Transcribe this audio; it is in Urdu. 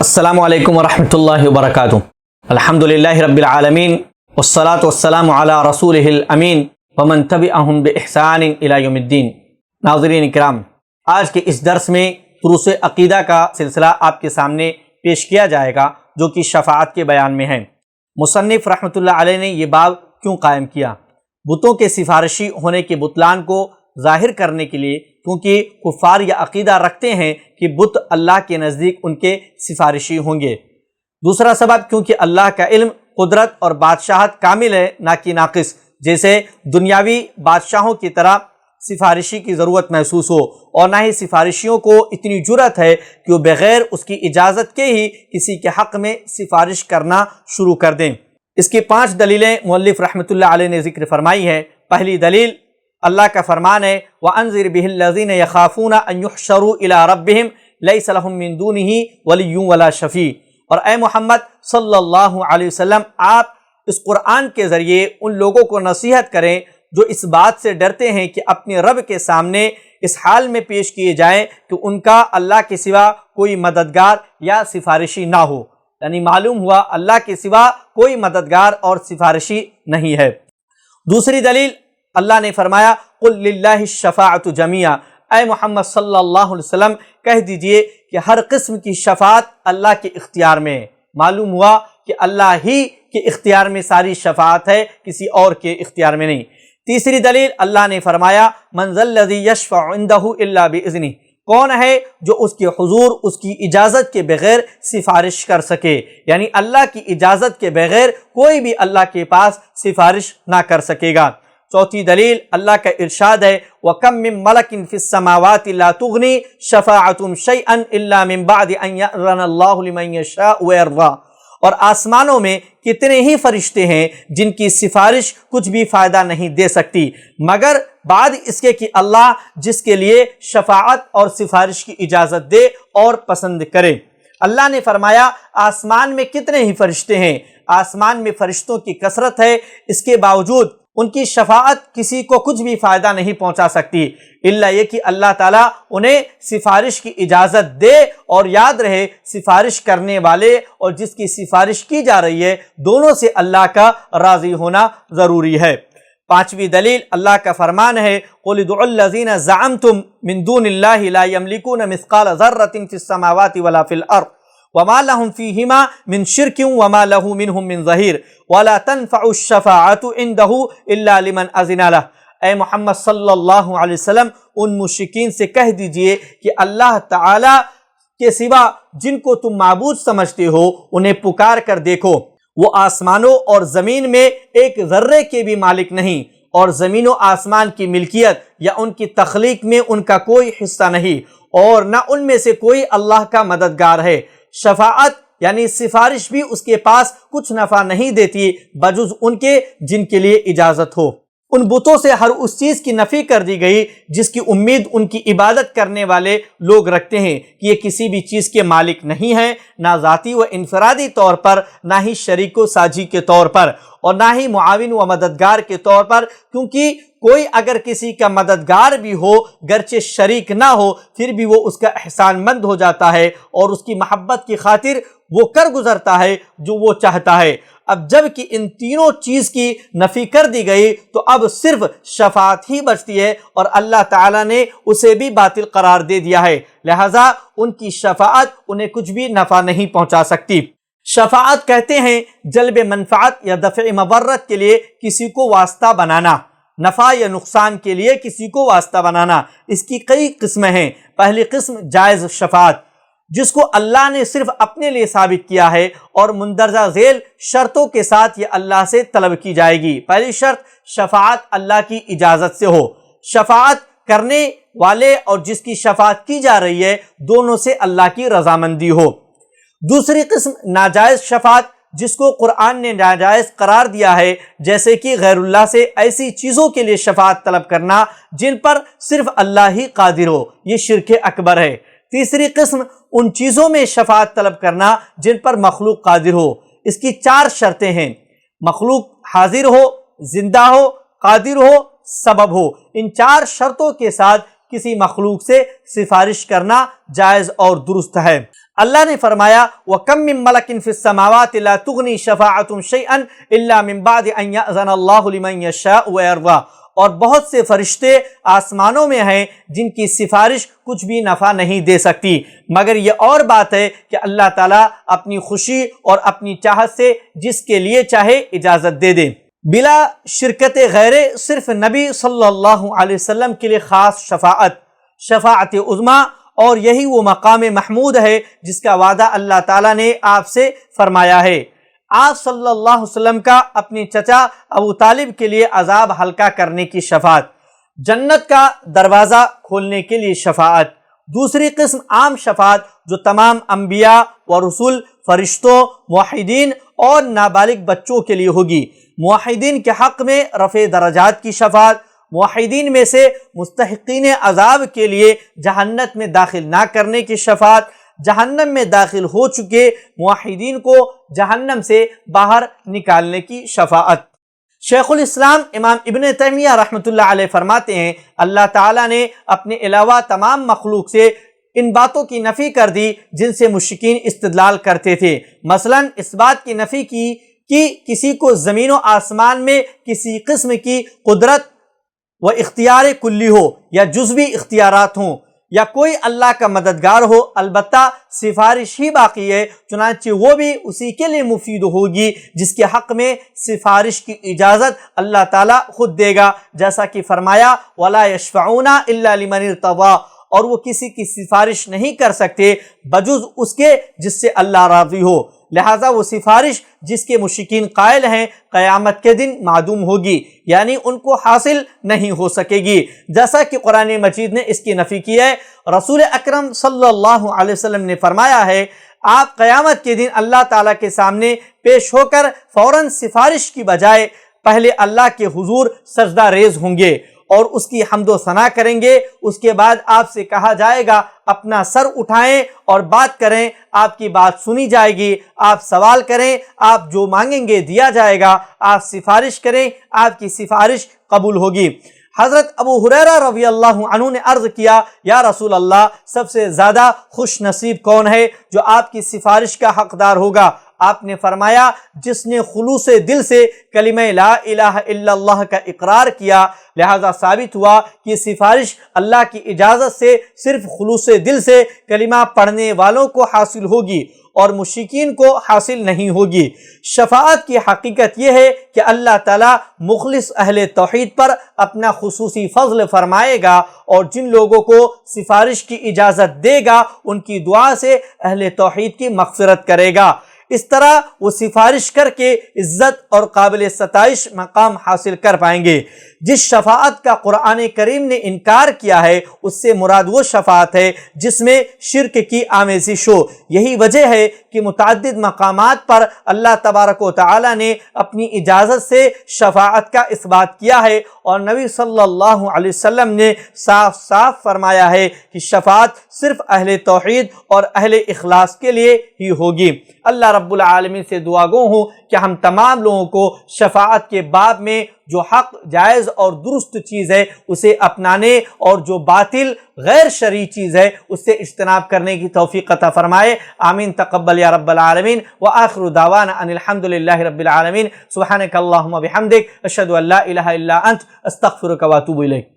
السلام علیکم ورحمۃ اللہ وبرکاتہ۔ الحمدللہ رب العالمین والصلاة والسلام علی رسولہ الامین ومن تبعہم بإحسان الی یوم الدین۔ ناظرین کرام، آج کے اس درس میں دروس عقیدہ کا سلسلہ آپ کے سامنے پیش کیا جائے گا، جو کہ شفاعت کے بیان میں ہے۔ مصنف رحمۃ اللہ علیہ نے یہ باب کیوں قائم کیا؟ بتوں کے سفارشی ہونے کے بطلان کو ظاہر کرنے کے لیے، کیونکہ کفار یہ عقیدہ رکھتے ہیں کہ بت اللہ کے نزدیک ان کے سفارشی ہوں گے۔ دوسرا سبب، کیونکہ اللہ کا علم، قدرت اور بادشاہت کامل ہے، نہ کہ ناقص، جیسے دنیاوی بادشاہوں کی طرح سفارشی کی ضرورت محسوس ہو، اور نہ ہی سفارشیوں کو اتنی جرأت ہے کہ وہ بغیر اس کی اجازت کے ہی کسی کے حق میں سفارش کرنا شروع کر دیں۔ اس کی 5 دلیلیں مؤلف رحمۃ اللہ علیہ نے ذکر فرمائی ہے۔ پہلی دلیل، اللہ کا فرمان ہے وَأَنذِرْ بِهِ الَّذِينَ يَخَافُونَ أَن يُحْشَرُوا إِلَىٰ رَبِّهِمْ لَيْسَ لَهُم مِّن دُونِهِ وَلِيٌّ وَلَا شَفِيعٌ۔ اور اے محمد صلی اللہ علیہ وسلم، آپ اس قرآن کے ذریعے ان لوگوں کو نصیحت کریں جو اس بات سے ڈرتے ہیں کہ اپنے رب کے سامنے اس حال میں پیش کیے جائیں کہ ان کا اللہ کے سوا کوئی مددگار یا سفارشی نہ ہو، یعنی معلوم ہوا اللہ کے سوا کوئی مددگار اور سفارشی نہیں ہے۔ دوسری دلیل، اللہ نے فرمایا قُلْ لِلَّهِ الشَّفَاعَةُ جَمِيعًا، اے محمد صلی اللہ علیہ وسلم کہہ دیجئے کہ ہر قسم کی شفاعت اللہ کے اختیار میں ہے۔ معلوم ہوا کہ اللہ ہی کے اختیار میں ساری شفاعت ہے، کسی اور کے اختیار میں نہیں۔ تیسری دلیل، اللہ نے فرمایا مَنْ ذَا الَّذِي يَشْفَعُ عِنْدَهُ إِلَّا بِإِذْنِهِ، کون ہے جو اس کے حضور اس کی اجازت کے بغیر سفارش کر سکے، یعنی اللہ کی اجازت کے بغیر کوئی بھی اللہ کے پاس سفارش نہ کر سکے گا۔ چوتھی دلیل، اللہ کا ارشاد ہے وَكَم مِّن مَلَكٍ فِي السَّمَاوَاتِ لَا تُغْنِي شَفَاعَتُهُمْ شَيْئًا إِلَّا مِن بَعْدِ أَن يَأْذَنَ اللَّهُ لِمَن يَشَاءُ وَيَرْضَىٰ۔ اور آسمانوں میں کتنے ہی فرشتے ہیں جن کی سفارش کچھ بھی فائدہ نہیں دے سکتی، مگر بعد اس کے کہ اللہ جس کے لیے شفاعت اور سفارش کی اجازت دے اور پسند کرے۔ اللہ نے فرمایا آسمان میں کتنے ہی فرشتے ہیں، آسمان میں فرشتوں کی کثرت ہے، اس کے باوجود ان کی شفاعت کسی کو کچھ بھی فائدہ نہیں پہنچا سکتی، الا یہ کہ اللہ تعالیٰ انہیں سفارش کی اجازت دے۔ اور یاد رہے، سفارش کرنے والے اور جس کی سفارش کی جا رہی ہے، دونوں سے اللہ کا راضی ہونا ضروری ہے۔ پانچویں دلیل، اللہ کا فرمان ہے قُلِ ادْعُوا الَّذِينَ زَعَمْتُم مِّن دُونِ اللَّهِ لَا يَمْلِكُونَ مِثْقَالَ ذَرَّةٍ فِي السَّمَاوَاتِ وَلَا فِي الْأَرْضِ وَمَا لَهُمْ فِيهِمَا مِنْ شِرْكٍ وَمَا لَهُ مِنْهُمْ مِنْ ظَهِيرٍ وَلَا تَنْفَعُ الشَّفَاعَةُ عِنْدَهُ إِلَّا لِمَنْ أَذِنَ لَهُ۔ اے محمد صلی اللہ علیہ وسلم ان مشرکین سے کہہ دیجئے کہ اللہ تعالی کے سوا جن کو تم معبود سمجھتے ہو انہیں پکار کر دیکھو، وہ آسمانوں اور زمین میں ایک ذرے کے بھی مالک نہیں، اور زمین و آسمان کی ملکیت یا ان کی تخلیق میں ان کا کوئی حصہ نہیں، اور نہ ان میں سے کوئی اللہ کا مددگار ہے۔ شفاعت یعنی سفارش بھی اس کے پاس کچھ نفع نہیں دیتی بجز ان کے جن کے لیے اجازت ہو۔ ان بتوں سے ہر اس چیز کی نفی کر دی گئی جس کی امید ان کی عبادت کرنے والے لوگ رکھتے ہیں کہ یہ کسی بھی چیز کے مالک نہیں ہیں، نہ ذاتی و انفرادی طور پر، نہ ہی شریک و ساجی کے طور پر، اور نہ ہی معاون و مددگار کے طور پر، کیونکہ کوئی اگر کسی کا مددگار بھی ہو گرچہ شریک نہ ہو، پھر بھی وہ اس کا احسان مند ہو جاتا ہے اور اس کی محبت کی خاطر وہ کر گزرتا ہے جو وہ چاہتا ہے۔ اب جب کہ ان تینوں چیز کی نفی کر دی گئی تو اب صرف شفاعت ہی بچتی ہے، اور اللہ تعالیٰ نے اسے بھی باطل قرار دے دیا ہے، لہٰذا ان کی شفاعت انہیں کچھ بھی نفع نہیں پہنچا سکتی۔ شفاعت کہتے ہیں جلب منفعت یا دفع مضرت کے لیے کسی کو واسطہ بنانا، نفع یا نقصان کے لیے کسی کو واسطہ بنانا۔ اس کی کئی قسمیں ہیں۔ پہلی قسم جائز شفاعت، جس کو اللہ نے صرف اپنے لیے ثابت کیا ہے اور مندرجہ ذیل شرطوں کے ساتھ یہ اللہ سے طلب کی جائے گی۔ پہلی شرط، شفاعت اللہ کی اجازت سے ہو، شفاعت کرنے والے اور جس کی شفاعت کی جا رہی ہے دونوں سے اللہ کی رضامندی ہو۔ دوسری قسم ناجائز شفاعت، جس کو قرآن نے ناجائز قرار دیا ہے، جیسے کہ غیر اللہ سے ایسی چیزوں کے لیے شفاعت طلب کرنا جن پر صرف اللہ ہی قادر ہو، یہ شرک اکبر ہے۔ تیسری قسم ان چیزوں میں شفاعت طلب کرنا جن پر مخلوق قادر ہو۔ اس کی 4 شرطیں ہیں، مخلوق حاضر ہو، زندہ ہو، قادر ہو، سبب ہو۔ ان 4 شرطوں کے ساتھ کسی مخلوق سے سفارش کرنا جائز اور درست ہے۔ اللہ نے فرمایا وَكَم مِّن مَلَكٍ فِي السَّمَاوَاتِ لَا تُغْنِي شَفَاعَتُهُمْ شَيْئًا إِلَّا مِن بَعْدِ أَن يَأْذَنَ اللَّهُ لِمَن يَشَاءُ وَيَرْضَىٰ، اور بہت سے فرشتے آسمانوں میں ہیں جن کی سفارش کچھ بھی نفع نہیں دے سکتی، مگر یہ اور بات ہے کہ اللہ تعالیٰ اپنی خوشی اور اپنی چاہت سے جس کے لیے چاہے اجازت دے دے، بلا شرکت غیر، صرف نبی صلی اللہ علیہ وسلم کے لیے خاص شفاعت عظمیٰ، اور یہی وہ مقام محمود ہے جس کا وعدہ اللہ تعالیٰ نے آپ سے فرمایا ہے۔ آپ صلی اللہ علیہ وسلم کا اپنے چچا ابو طالب کے لیے عذاب ہلکا کرنے کی شفاعت، جنت کا دروازہ کھولنے کے لیے شفاعت۔ دوسری قسم عام شفاعت جو تمام انبیاء و رسول، فرشتوں، موحدین اور نابالغ بچوں کے لیے ہوگی۔ موحدین کے حق میں رفع درجات کی شفاعت، موحدین میں سے مستحقین عذاب کے لیے جہنم میں داخل نہ کرنے کی شفاعت، جہنم میں داخل ہو چکے موحدین کو جہنم سے باہر نکالنے کی شفاعت۔ شیخ الاسلام امام ابن تیمیہ رحمۃ اللہ علیہ فرماتے ہیں اللہ تعالیٰ نے اپنے علاوہ تمام مخلوق سے ان باتوں کی نفی کر دی جن سے مشرکین استدلال کرتے تھے، مثلا اس بات کی نفی کی کہ کسی کو زمین و آسمان میں کسی قسم کی قدرت و اختیار کلی ہو یا جزوی اختیارات ہوں، یا کوئی اللہ کا مددگار ہو، البتہ سفارش ہی باقی ہے، چنانچہ وہ بھی اسی کے لیے مفید ہوگی جس کے حق میں سفارش کی اجازت اللہ تعالیٰ خود دے گا، جیسا کہ فرمایا وَلَا يَشْفَعُونَ إِلَّا لِمَنِ ارْتَضَىٰ، اور وہ کسی کی سفارش نہیں کر سکتے بجز اس کے جس سے اللہ راضی ہو، لہٰذا وہ سفارش جس کے مشرکین قائل ہیں قیامت کے دن معدوم ہوگی، یعنی ان کو حاصل نہیں ہو سکے گی، جیسا کہ قرآن مجید نے اس کی نفی کی ہے۔ رسول اکرم صلی اللہ علیہ وسلم نے فرمایا ہے آپ قیامت کے دن اللہ تعالیٰ کے سامنے پیش ہو کر فوراً سفارش کی بجائے پہلے اللہ کے حضور سجدہ ریز ہوں گے اور اس کی حمد و ثنا کریں گے، اس کے بعد آپ سے کہا جائے گا اپنا سر اٹھائیں اور بات کریں، آپ کی بات سنی جائے گی، آپ سوال کریں، آپ جو مانگیں گے دیا جائے گا، آپ سفارش کریں، آپ کی سفارش قبول ہوگی۔ حضرت ابو ہریرہ رضی اللہ عنہ نے عرض کیا یا رسول اللہ سب سے زیادہ خوش نصیب کون ہے جو آپ کی سفارش کا حقدار ہوگا؟ آپ نے فرمایا جس نے خلوص دل سے کلمہ لا الہ الا اللہ کا اقرار کیا، لہذا ثابت ہوا کہ سفارش اللہ کی اجازت سے صرف خلوص دل سے کلمہ پڑھنے والوں کو حاصل ہوگی اور مشرکین کو حاصل نہیں ہوگی۔ شفاعت کی حقیقت یہ ہے کہ اللہ تعالیٰ مخلص اہل توحید پر اپنا خصوصی فضل فرمائے گا اور جن لوگوں کو سفارش کی اجازت دے گا ان کی دعا سے اہل توحید کی مغفرت کرے گا، اس طرح وہ سفارش کر کے عزت اور قابل ستائش مقام حاصل کر پائیں گے۔ جس شفاعت کا قرآن کریم نے انکار کیا ہے اس سے مراد وہ شفاعت ہے جس میں شرک کی آمیزش ہو۔ یہی وجہ ہے کہ متعدد مقامات پر اللہ تبارک و تعالی نے اپنی اجازت سے شفاعت کا اثبات کیا ہے اور نبی صلی اللہ علیہ وسلم نے صاف صاف فرمایا ہے کہ شفاعت صرف اہل توحید اور اہل اخلاص کے لیے ہی ہوگی۔ اللہ رب العالمین سے دعا گو ہوں کہ ہم تمام لوگوں کو شفاعت کے باب میں جو حق، جائز اور درست چیز ہے اسے اپنانے اور جو باطل غیر شرعی چیز ہے اس سے اجتناب کرنے کی توفیق عطا فرمائے۔ آمین تقبل یا رب العالمین۔ وآخر دعوانا ان الحمد للہ رب العالمین۔ سبحانک اللہم وبحمدک، اشہد ان لا الہ الا انت، استغفرک واتوب الیک۔